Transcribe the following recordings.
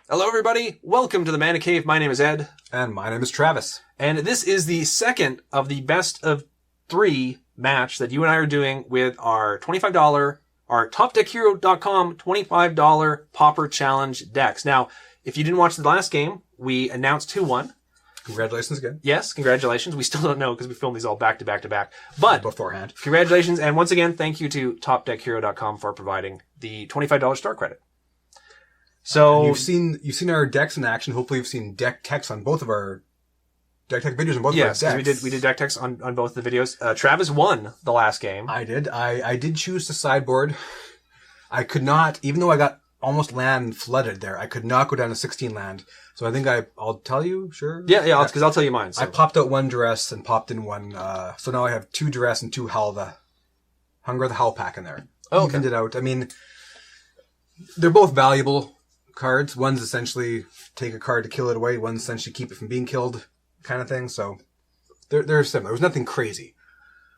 Hello, everybody. Welcome to the Mana Cave. My name is Ed. And my name is Travis. And this is the second of the best of 3 match that you and I are doing with our $25, our TopDeckHero.com $25 Pauper Challenge decks. Now, if you didn't watch the last game, we announced who won. Congratulations again. Yes, congratulations. We still don't know because we filmed these all back to back to back. But beforehand. Congratulations. And once again, thank you to TopDeckHero.com for providing the $25 store credit. So you've seen our decks in action. Hopefully you've seen deck techs on both of our deck tech videos on both of our decks. Yes, we did deck techs on both the videos. Travis won the last game. I did. I did choose to sideboard. I could not, even though I got almost land flooded there, I could not go down to 16 land. So I think I'll tell you, sure? Yeah, because I'll tell you mine. So. I popped out 1 duress and popped in 1, so now I have 2 duress and 2 Hunger the Howl pack in there. Oh, okay. Evened it out. I mean, they're both valuable cards. One's essentially take a card to kill it away. One's essentially keep it from being killed kind of thing. So they're similar. There was nothing crazy.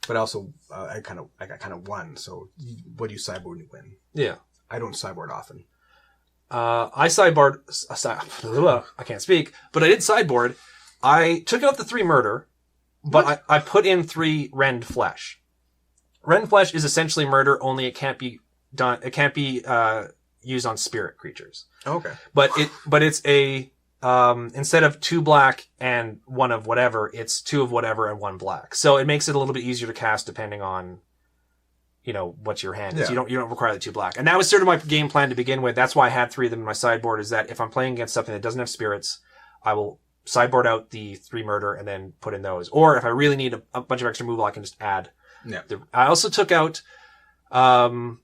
But also, I got kind of won. So what do you sideboard when you win? Yeah. I don't sideboard often. I sideboard. I can't speak, but I did sideboard. I took out the 3 murder, but I put in 3 rend flesh. Rend flesh is essentially murder, only it can't be done. It can't be used on spirit creatures. Okay. But it's a instead of 2 black and 1 of whatever, it's 2 of whatever and 1 black. So it makes it a little bit easier to cast depending on, what your hand is. Yeah. You don't require the 2 black. And that was sort of my game plan to begin with. That's why I had 3 of them in my sideboard, is that if I'm playing against something that doesn't have spirits, I will sideboard out the 3 murder and then put in those. Or if I really need a bunch of extra removal, I can just add. Yeah. I also took out, I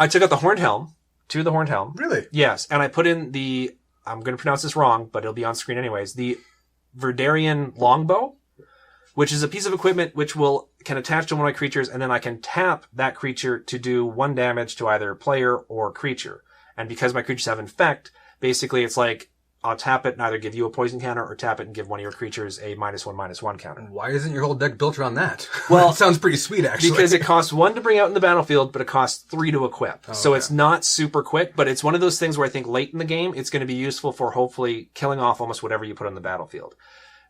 took out the Horned Helm, 2 of the Horned Helm. Really? Yes. And I put in I'm going to pronounce this wrong, but it'll be on screen anyways, the Verdarian Longbow, which is a piece of equipment which can attach to one of my creatures, and then I can tap that creature to do 1 damage to either player or creature. And because my creatures have Infect, basically it's like, I'll tap it and either give you a poison counter or tap it and give one of your creatures a -1/-1 counter. Why isn't your whole deck built around that? Well, it sounds pretty sweet, actually. Because it costs 1 to bring out in the battlefield, but it costs 3 to equip. Oh, so okay. it's not super quick, but it's one of those things where I think late in the game, it's going to be useful for hopefully killing off almost whatever you put on the battlefield.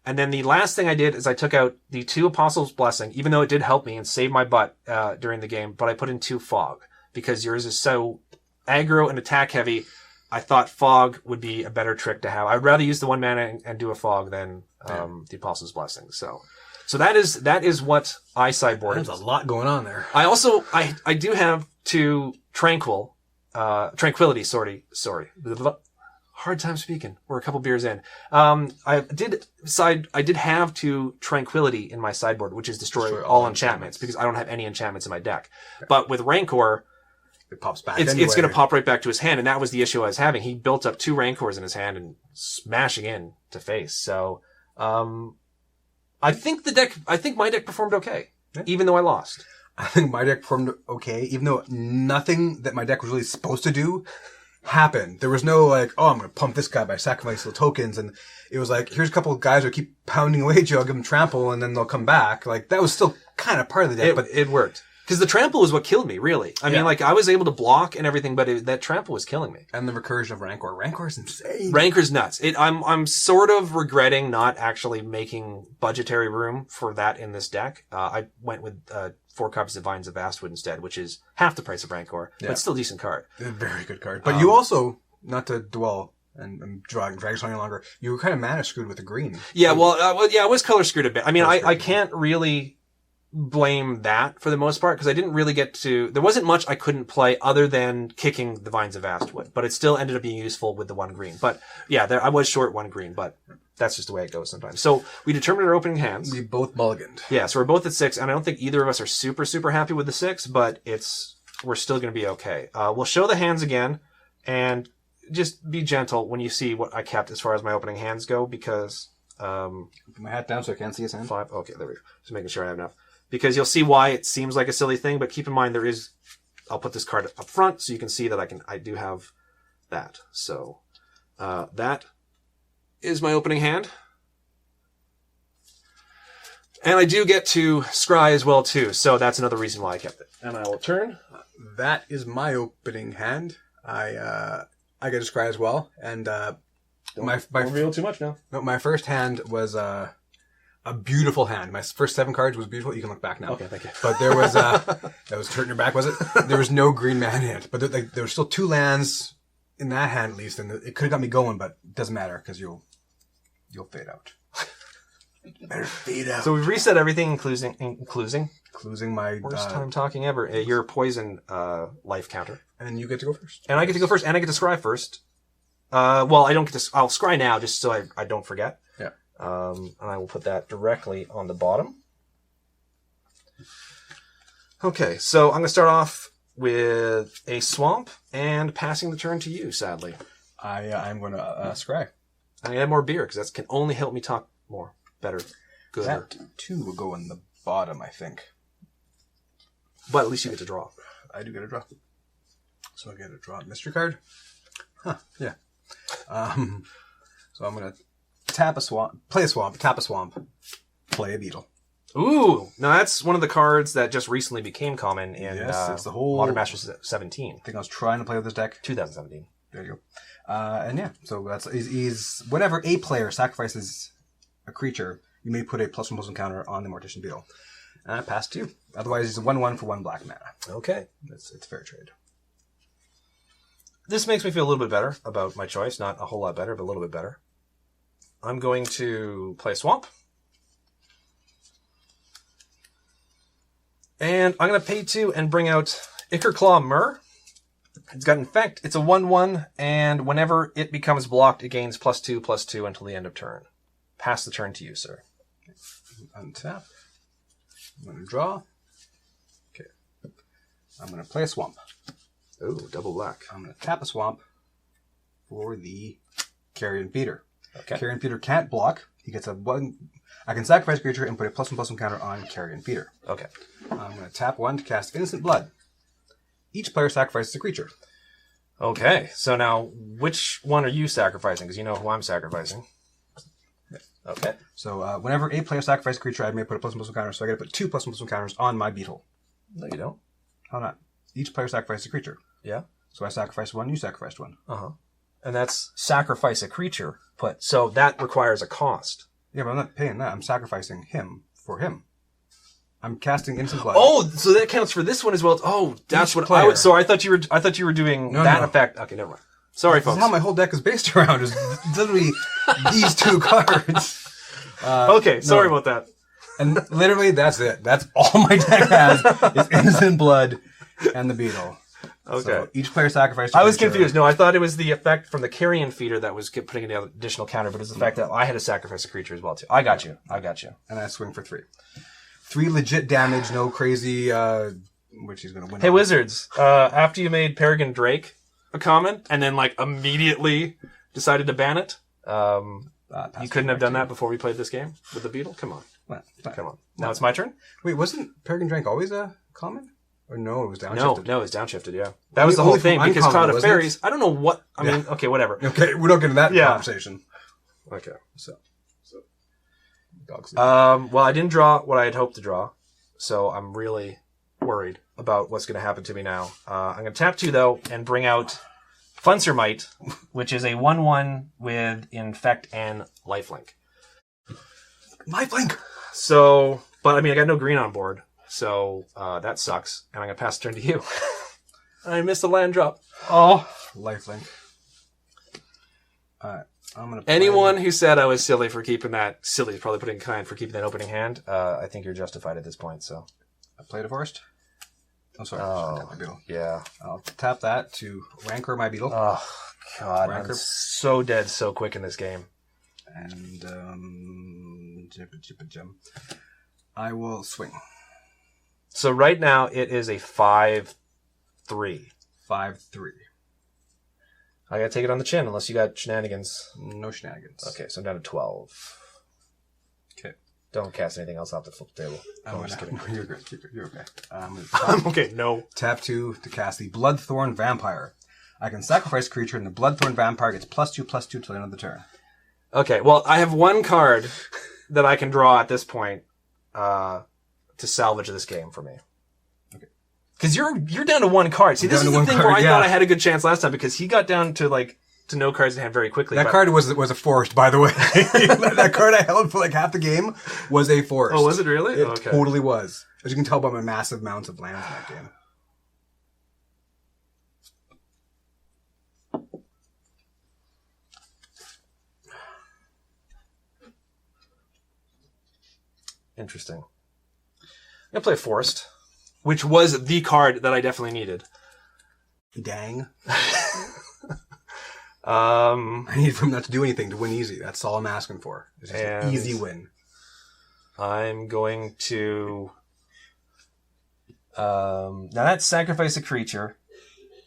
And then the last thing I did is I took out the 2 Apostles' Blessing, even though it did help me and save my butt during the game, but I put in 2 Fog, because yours is so aggro and attack heavy. I thought Fog would be a better trick to have. I'd rather use the 1 mana and do a Fog than the Apostles' Blessing. So that is what I sideboarded. There's a lot going on there. I also I do have 2 Tranquility. Sorry. Hard time speaking. We're a couple beers in. I did have 2 Tranquility in my sideboard, which is destroy all enchantments, because I don't have any enchantments in my deck. Okay. But with Rancor, it pops back. It's going to pop right back to his hand, and that was the issue I was having. He built up 2 Rancors in his hand and smashing in to face. So, I think my deck performed okay, even though I lost. I think my deck performed okay, even though nothing that my deck was really supposed to do happened. There was no I'm going to pump this guy by sacrificing tokens, and it was like, here's a couple of guys who keep pounding away at you, I'll give them trample, and then they'll come back. Like, that was still kind of part of the deck, but it worked. Because the trample was what killed me, really. I mean, I was able to block and everything, but that trample was killing me. And the recursion of Rancor. Rancor's insane. Rancor's nuts. I'm sort of regretting not actually making budgetary room for that in this deck. I went with 4 copies of Vines of Vastwood instead, which is half the price of Rancor, but still a decent card. A very good card. But you also, not to dwell and drag this on any longer, you were kind of mana screwed with the green. Yeah, I was color screwed a bit. I mean, I can't really blame that for the most part, because I didn't really there wasn't much I couldn't play other than kicking the Vines of Vastwood, but it still ended up being useful with the 1 green. But yeah, I was short 1 green, but that's just the way it goes sometimes. So we determined our opening hands. We both mulliganed. Yeah, so we're both at 6, and I don't think either of us are super, super happy with the 6, but we're still going to be okay. We'll show the hands again, and just be gentle when you see what I kept as far as my opening hands go, because put my hat down so I can't see his hand. 5. Okay, there we go. Just making sure I have enough. Because you'll see why it seems like a silly thing, but keep in mind I'll put this card up front so you can see that I do have that. So, that is my opening hand. And I do get to scry as well too, so that's another reason why I kept it. And I will turn. That is my opening hand. I I get to scry as well, and Don't reveal too much now. no, my first hand was a beautiful hand. My first 7 cards was beautiful. You can look back now. Okay, thank you. But there was that was hurting your back, was it? There was no green man in it, but there were still 2 lands in that hand at least, and it could have got me going, but it doesn't matter because you'll fade out. Better fade out. So we've reset everything, including my worst time talking ever. Your poison life counter, and you get to go first. and I get to go first, and I get to scry first. Well, I don't get to. I'll scry now, just so I don't forget. Yeah. And I will put that directly on the bottom. Okay, so I'm going to start off with a swamp and passing the turn to you. Sadly, I'm going to scry. I need to add more beer because that can only help me talk more, better, good. That 2 will go in the bottom, I think. But at least you get to draw. I do get a draw. So I get a draw mystery card. Huh, yeah. So I'm going to tap a swamp, play a swamp, tap a swamp, play a beetle. Ooh, now that's one of the cards that just recently became common in it's the whole Modern Masters 17. I think I was trying to play with this deck. 2017. There you go. And yeah, so he's whenever a player sacrifices a creature, you may put a +1/+1 counter on the Mortician Beetle. And I passed 2. Otherwise, he's a 1/1 for 1 black mana. Okay. It's fair trade. This makes me feel a little bit better about my choice. Not a whole lot better, but a little bit better. I'm going to play a swamp. And I'm going to pay 2 and bring out Ichor Myrrh. It's got Infect. It's a 1/1, and whenever it becomes blocked, it gains +2/+2 until the end of turn. Pass the turn to you, sir. Untap. I'm going to draw. Okay. I'm going to play a swamp. Ooh, double black. I'm going to tap a swamp for the Carrion Feeder. Okay. Carrion Feeder can't block. He gets a 1. I can sacrifice a creature and put a +1/+1 counter on Carrion Feeder. Okay. I'm going to tap 1 to cast Innocent Blood. Each player sacrifices a creature. Okay, so now which one are you sacrificing? Because you know who I'm sacrificing. Okay. So whenever a player sacrifices a creature, I may put a +1/+1 counter, so I got to put 2 +1/+1 counters on my beetle. No, you don't. How not? Each player sacrifices a creature. Yeah. So I sacrificed 1, you sacrificed 1. Uh-huh. And that's sacrifice a creature put. So that requires a cost. Yeah, but I'm not paying that. I'm sacrificing him for him. I'm casting Innocent Blood. Oh, so that counts for this one as well. Oh, that's Each what player. I was. So I thought you were doing that No. effect. Okay, never mind. Sorry, This folks. is how my whole deck is based around. Is literally these 2 cards. Okay, sorry about that. And literally, that's it. That's all my deck has is Innocent Blood and the Beetle. Okay. So each player sacrificed. I was confused. No, I thought it was the effect from the Carrion Feeder that was putting in the additional counter, but it was the fact that I had to sacrifice a creature as well too. I got you. And I swing for 3. 3 legit damage, no crazy. Which he's gonna win. Hey, on. Wizards! After you made Peregrine Drake a common, and then like immediately decided to ban it, you couldn't have done that before we played this game with the Beetle. Come on, come on. Now it's my turn. Wait, wasn't Peregrine Drake always a common? Or no, it was downshifted. No, it's downshifted. Yeah, that was the whole thing because Cloud of Fairies. I don't know what. I mean, okay, whatever. Okay, we're not getting that conversation. Okay, so dogs. well, I didn't draw what I had hoped to draw, so I'm really worried about what's going to happen to me now. I'm going to tap 2 though and bring out Funsermite, which is a 1/1 with Infect and Lifelink. Lifelink. So, but I mean, I got no green on board, so that sucks. And I'm going to pass the turn to you. I missed a land drop. Oh, Lifelink. Alright, I'm gonna. Anyone who said I was silly for keeping that silly is probably putting kind for keeping that opening hand. I think you're justified at this point. So, I played a forest. I'm sorry. Oh, my beetle. Yeah. I'll tap that to rancor my beetle. Oh God, Rancor. I'm so dead so quick in this game. And I will swing. So right now it is a 5-3. 5/3. I gotta take it on the chin unless you got shenanigans. No shenanigans. Okay, so I'm down to 12. Okay. Don't cast anything else off the table. I'm just kidding. You're good. You're okay. I'm okay. No. Tap 2 to cast the Bloodthorn Vampire. I can sacrifice a creature, and the Bloodthorn Vampire gets +2/+2 till the end of the turn. Okay. Well, I have one card that I can draw at this point to salvage this game for me. Okay. Because you're down to one card. See, this is the thing where I thought I had a good chance last time because he got down to to no cards in hand very quickly. That card was a forced, by the way. That card I held for half the game was a forced. Oh, was it really? It totally was. As you can tell by my massive amounts of lands in that game. Interesting. I'm going to play Forest, which was the card that I definitely needed. Dang. I need for him not to do anything to win easy. That's all I'm asking for. It's just an easy win. I'm going to... now that's sacrifice a creature,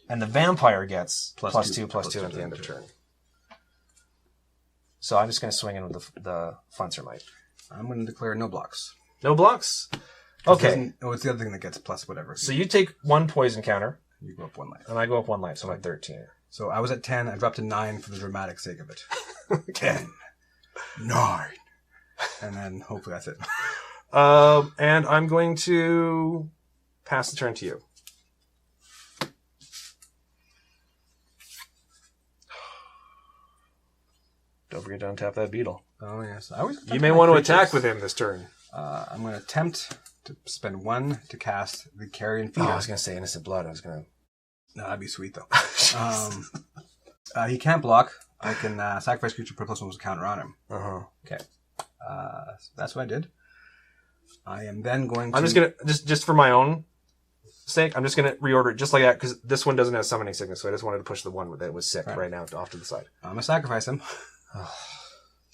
and the vampire gets +2/+2 at the end of turn. So I'm just going to swing in with the Funsermite. I'm going to declare no blocks. No blocks? Okay. It's the other thing that gets plus whatever. So you take one poison counter. You go up 1 life. And I go up 1 life, so I'm at 13. So I was at 10. I dropped to 9 for the dramatic sake of it. 10. 9. And then hopefully that's it. And I'm going to pass the turn to you. Don't forget to untap that beetle. Oh, yes. You may want to attack with him this turn. I'm going to attempt to spend 1 to cast the Carrion Feeder. Oh, I was going to say Innocent Blood. No, that'd be sweet, though. He can't block. I can sacrifice creature, put +1 counter on him. Okay. So that's what I did. I am then going to... I'm just going to, just for my own sake, I'm just going to reorder it just like that, because this one doesn't have Summoning Sickness, so I just wanted to push the one that was sick right now off to the side. I'm going to sacrifice him.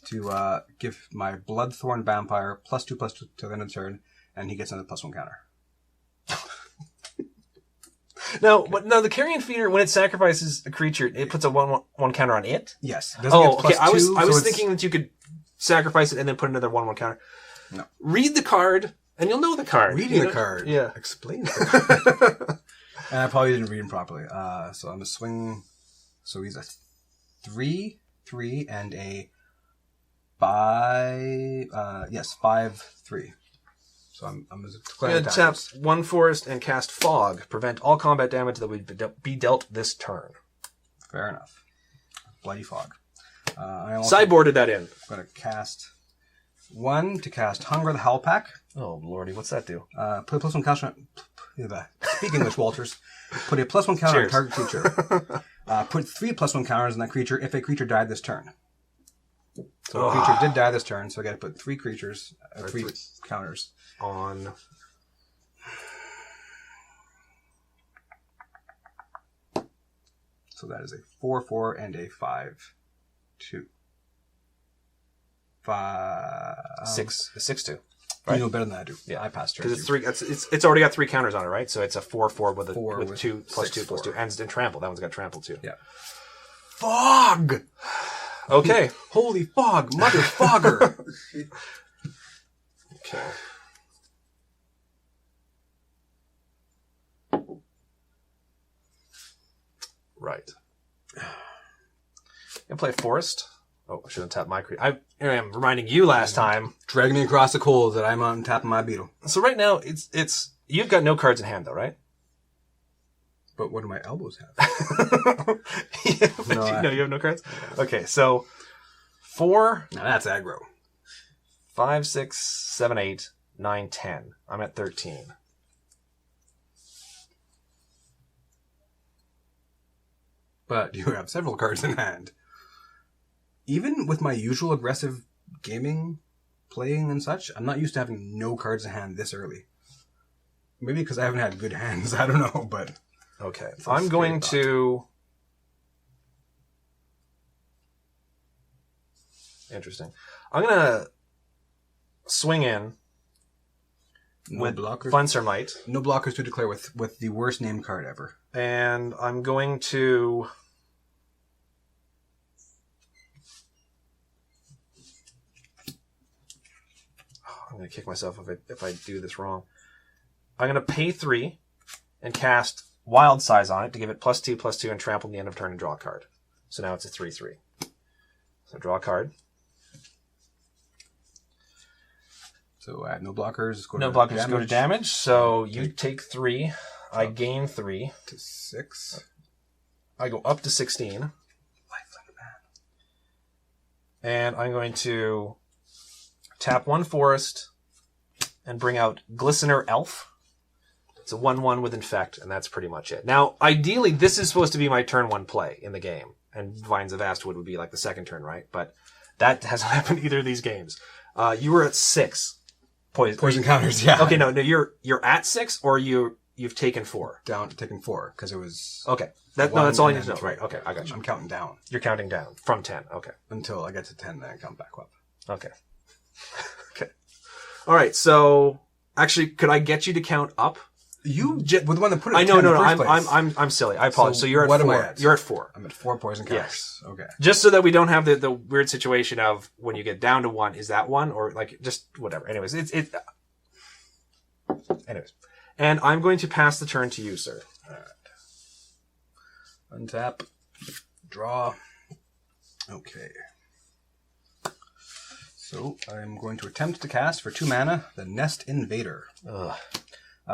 To give my Bloodthorn Vampire +2/+2 to the end of the turn, and he gets another +1 counter. No, the Carrion Feeder, when it sacrifices a creature, it puts a 1/1 counter on it? Yes. Okay. I was thinking that you could sacrifice it and then put another 1/1 counter. No. Read the card, and you'll know the card. Reading the card. Yeah. Explains the card. And I probably didn't read him properly. So I'm going to swing. So he's a 3/3 and a 5/3. So I'm going to tap 1 forest and cast Fog. Prevent all combat damage that would be dealt this turn. Fair enough. Bloody Fog. Sideboarded that in. I'm going to cast 1 to cast Hunger the Howlpack. Oh, lordy. What's that do? Put a +1 counter on... Speak English, Walters. Put a +1 counter on target creature. Put 3 +1 counters on that creature if a creature died this turn. So a creature did die this turn, so I got to put 3 creatures, 3 counters on. So that is a 4/4 and a 5/2. 6/2. Right? You know better than I do. Yeah, I passed turn. Because it's 3. It's already got 3 counters on it, right? So it's a 4/4 with 2 +2/+2, and it's trample. That one's got trample too. Yeah. Fog. Okay. Holy fog, mother fogger. Okay. Right. Gonna play Forest. Oh, I should have tapped my creature. I am reminding you last time. Drag me across the coals that I'm on tapping my beetle. So right now, it's you've got no cards in hand though, right? But what do my elbows have? No, you have no cards? Yeah. Okay, so 4... Now that's aggro. 5, 6, 7, 8, 9, 10. I'm at 13. But you have several cards in hand. Even with my usual aggressive gaming, playing and such, I'm not used to having no cards in hand this early. Maybe because I haven't had good hands. I don't know, but... Okay. I'm going to... Interesting. I'm going to swing in with Funsermite. No blockers to declare with the worst named card ever. And I'm going to... I'm going to kick myself if I do this wrong. I'm going to pay 3 and cast Wild Size on it to give it +2/+2 and trample at the end of turn and draw a card. So now it's a 3/3. So draw a card. So I have no blockers. No blockers go to damage. So you take 3. I gain 3. To 6. I go up to 16. Lifelink, man. And I'm going to tap 1 forest and bring out Glistener Elf. It's a 1/1 with Infect, and that's pretty much it. Now, ideally, this is supposed to be my turn 1 play in the game, and Vines of Astwood would be like the second turn, right? But that hasn't happened either of these games. You were at 6 Poison counters, yeah. Okay, no, you're at 6, or you've taken 4. Taken 4 because it was. Okay, that's all I need to know. Right? Okay, I got you. I'm counting down. You're counting down from 10. Okay, until I get to 10, then I count back up. Okay. Okay. All right. So actually, could I get you to count up? You were the one that put it. I know. No. I'm silly. I apologize. So you're at 4. What am I at? You're at 4. I'm at 4 poison counters. Yes. Okay. Just so that we don't have the weird situation of when you get down to 1, is that 1 or like just whatever. Anyways, Anyways, and I'm going to pass the turn to you, sir. All right. Untap. Draw. Okay. So I'm going to attempt to cast for 2 mana the Nest Invader. Ugh.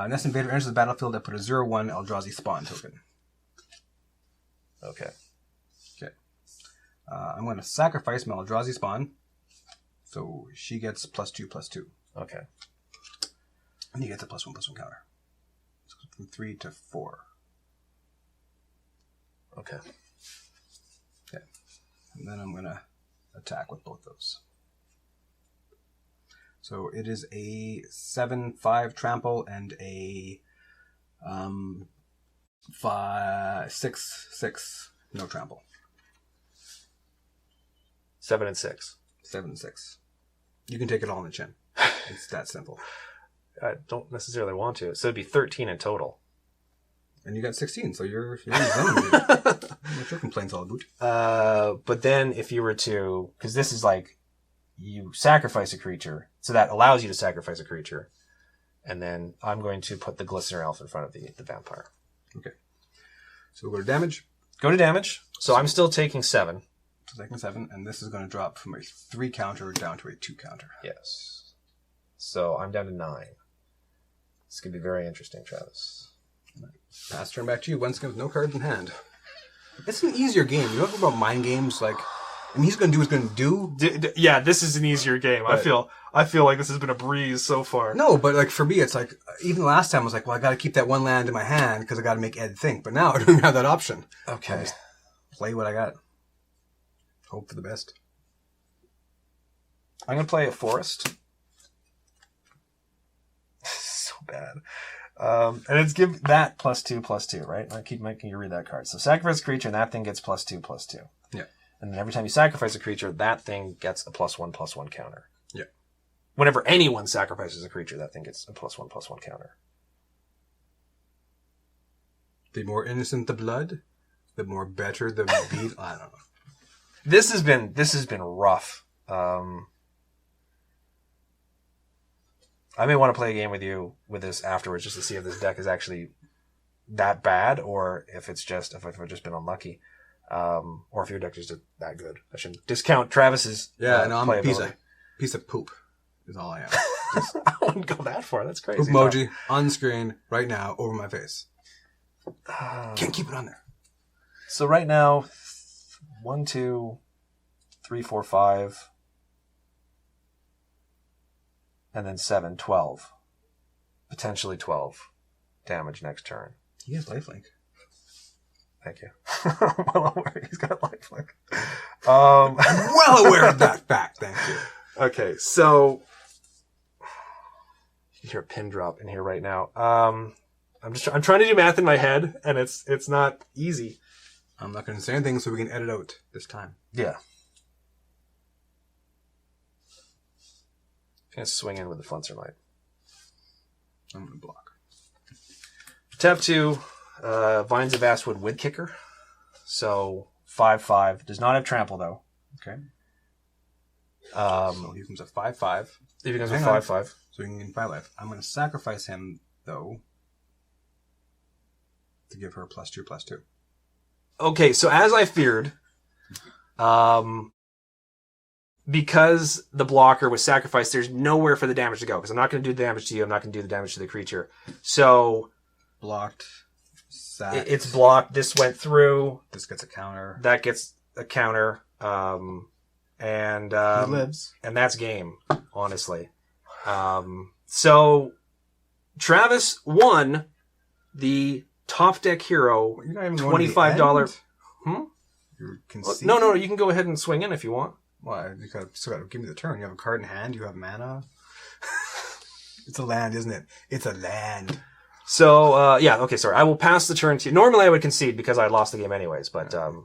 Nest Invader enters the battlefield. I put a 0/1 Eldrazi Spawn token. Okay. Okay. I'm going to sacrifice my Eldrazi Spawn. So she gets +2/+2. Okay. And he gets a +1/+1 counter. So from 3 to 4. Okay. Okay. And then I'm going to attack with both those. So it is a 7/5 trample and a 6/6 no trample. 7 and 6. 7/6. You can take it all on the chin. It's that simple. I don't necessarily want to. So it'd be 13 in total. And you got 16, so you're in the zone. What's your complaints all about? But then if you were to, because this is like, you sacrifice a creature, so that allows you to sacrifice a creature, and then I'm going to put the Glistener Elf in front of the vampire. Okay. So we'll go to damage. Go to damage. So I'm still taking 7. So taking 7, and this is going to drop from a 3 counter down to a 2 counter. Yes. So I'm down to 9. This could be very interesting, Travis. Pass turn back to you. Once again with no cards in hand. It's an easier game. You know about mind games, like, I mean, he's going to do what he's going to do. Yeah, this is an easier game. But I feel like this has been a breeze so far. No, but like for me, it's like even last time I was like, well, I got to keep that 1 land in my hand because I got to make Ed think. But now I don't have that option. Okay. I just play what I got. Hope for the best. I'm going to play a forest. So bad. And it's give that +2/+2, right? I keep making you read that card. So sacrifice a creature, and that thing gets +2/+2. Yeah. And then every time you sacrifice a creature, that thing gets a +1/+1 counter. Yeah. Whenever anyone sacrifices a creature, that thing gets a +1/+1 counter. The more innocent the blood, the more better the beat. I don't know. This has been rough. I may want to play a game with you with this afterwards just to see if this deck is actually that bad or if I've just been unlucky. Or if your deck is just that good. I shouldn't discount Travis's I'm a piece of poop is all I am. Just I wouldn't go that far. That's crazy. poop emoji on screen right now over my face. Can't keep it on there. So right now, 1, 2, 3, 4, 5, and then 7, 12. Potentially 12 damage next turn. He has lifelink. Thank you. Well aware he's got lifelink. I'm well aware of that fact. Thank you. Okay, so you can hear a pin drop in here right now. I'm trying to do math in my head, and it's not easy. I'm not going to say anything so we can edit out this time. Yeah. I'm going to swing in with the Flunser Might. I'm going to block. Tap 2, Vines of Astwood Wood Kicker. So 5/5. Does not have trample, though. Okay. So he becomes a 5/5. He becomes a 5/5. So he can gain 5 life. I'm going to sacrifice him, though, to give her a +2/+2. Okay, so as I feared, because the blocker was sacrificed, there's nowhere for the damage to go, because I'm not going to do the damage to you, I'm not going to do the damage to the creature. So blocked. It's blocked. This went through. This gets a counter. That gets a counter. And he lives. And that's game, honestly. So Travis won the Top Deck Hero $25. You're conceding? No, you can go ahead and swing in if you want. Well, you still got to give me the turn. You have a card in hand. You have mana. It's a land, isn't it? It's a land. So, yeah, okay, sorry. I will pass the turn to you. Normally I would concede because I lost the game anyways, but... sorry,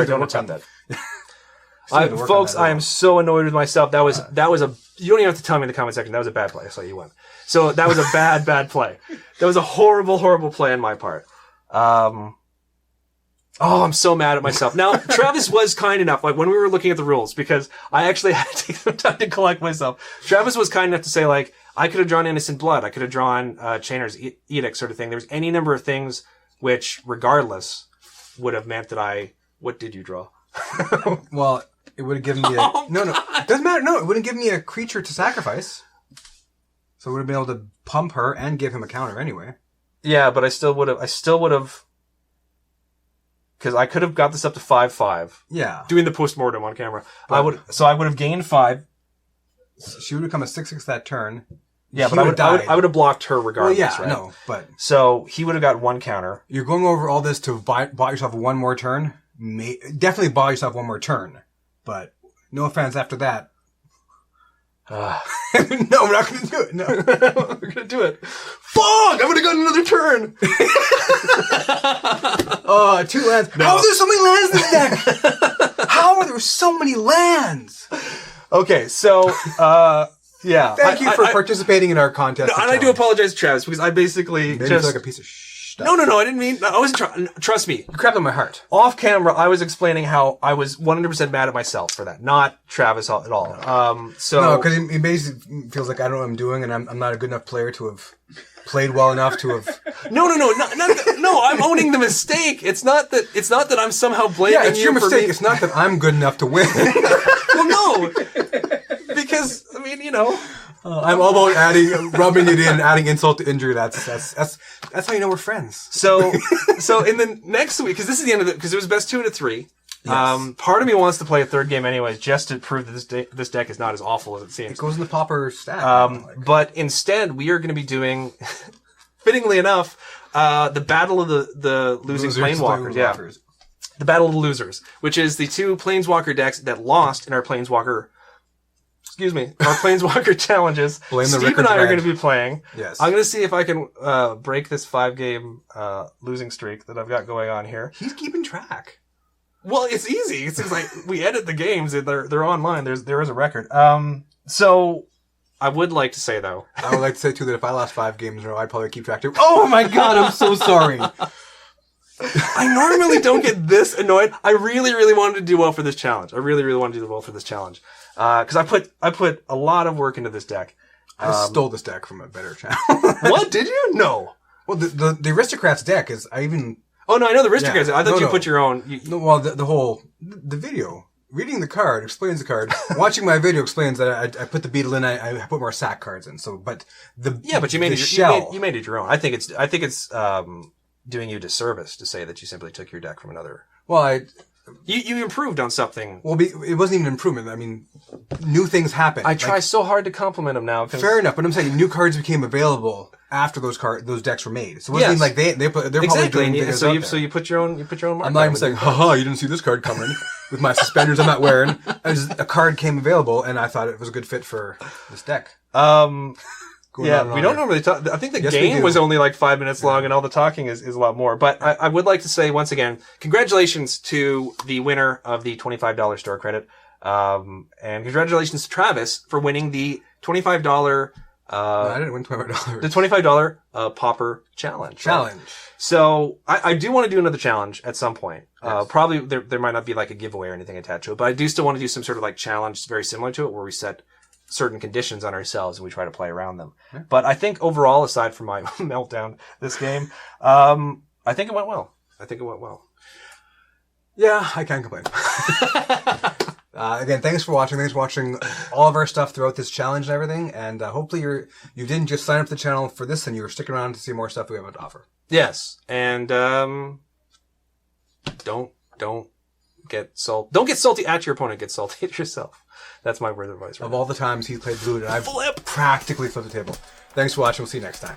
don't attempt that. Folks, I am so annoyed with myself. That was a... You don't even have to tell me in the comment section. That was a bad play, so you won. So that was a bad play. That was a horrible play on my part. I'm so mad at myself. Now, Travis was kind enough, like when we were looking at the rules, because I actually had to take some time to collect myself. Travis was kind enough to say, like, I could have drawn Innocent Blood. I could have drawn Chainer's Edict sort of thing. There's any number of things which, regardless, would have meant that I... What did you draw? Well, it would have given me a... No, it doesn't matter. No, it wouldn't give me a creature to sacrifice. So I would have been able to pump her and give him a counter anyway. Yeah, but I still would have... Because I could have got this up to 5/5. Yeah. Doing the postmortem on camera. I would have gained 5. She would have come a 6/6 that turn. Yeah, but I would have blocked her regardless, well, yeah, right? No, but... So he would have got 1 counter. You're going over all this to buy yourself one more turn? Definitely buy yourself one more turn. But no offense after that. No, we're not going to do it. No. We're going to do it. Fuck! I would have got another turn! 2 lands. No. How are there so many lands in this deck? How are there so many lands? Okay, so, yeah. Thank you for participating in our contest. No, and I do apologize to Travis, because I basically made me feel like a piece of stuff. No, I didn't mean... I wasn't trying... Trust me. You crapped on my heart. Off camera, I was explaining how I was 100% mad at myself for that, not Travis at all. No, because he basically feels like I don't know what I'm doing, and I'm not a good enough player to have played well enough to have... No, I'm owning the mistake. It's not that I'm somehow blaming you. Yeah, it's your mistake. It's not that I'm good enough to win. Well, no. Because, I mean, you know... I'm all about rubbing it in, adding insult to injury. That's how you know we're friends. So in the next week, because this is the end of it, because it was best 2 out of 3. Yes. Part of me wants to play a third game anyways, just to prove that this deck is not as awful as it seems. It goes in the Pauper stack. But instead, we are going to be doing, fittingly enough, the Battle of the Losing Planeswalkers. Yeah, the Battle of the Losers, which is the 2 Planeswalker decks that lost in our Planeswalker challenges. Steve and I are going to be playing. Yes. I'm going to see if I can break this 5-game losing streak that I've got going on here. He's keeping track. Well, it's easy. It's like we edit the games and they're online. There is a record. So I would like to say though. I would like to say too that if I lost 5 games in a row, I'd probably keep track too. Oh my god, I'm so sorry. I normally don't get this annoyed. I really, really wanted to do well for this challenge. Because I put a lot of work into this deck. I stole this deck from a better channel. What? Did you? No. Well, the Aristocrats deck is... Oh, no, I know the Aristocrats. Yeah. I thought you put your own... Well, the video. Reading the card explains the card. Watching my video explains that I put the beetle in. I put more sack cards in. So, but you made it your own. I think it's doing you a disservice to say that you simply took your deck from another. Well, You improved on something. Well, it wasn't even an improvement. I mean, new things happen. I try so hard to compliment him now. Fair enough, but I'm saying new cards became available after those decks were made. So it wasn't even like they're probably doing videos so you put your own mark. I'm not even saying, haha, you didn't see this card coming with my suspenders I'm not wearing. A card came available, and I thought it was a good fit for this deck. We don't normally talk. I think the game was only like 5 minutes long, and all the talking is a lot more. But I would like to say once again, congratulations to the winner of the $25 store credit. And congratulations to Travis for winning the $25... no, I didn't win $25. The $25 Pauper challenge. So I do want to do another challenge at some point. Yes. Probably there might not be like a giveaway or anything attached to it, but I do still want to do some sort of like challenge very similar to it where we set certain conditions on ourselves and we try to play around them. Yeah. But I think overall, aside from my meltdown this game, I think it went well. Yeah, I can't complain. Again, thanks for watching. Thanks for watching all of our stuff throughout this challenge and everything. And hopefully you didn't just sign up to the channel for this and you were sticking around to see more stuff we have to offer. Yes. And don't get salty. Don't get salty at your opponent. Get salty at yourself. That's my word of advice. Of all the times he played blue, and I've practically flipped the table. Thanks for watching. We'll see you next time.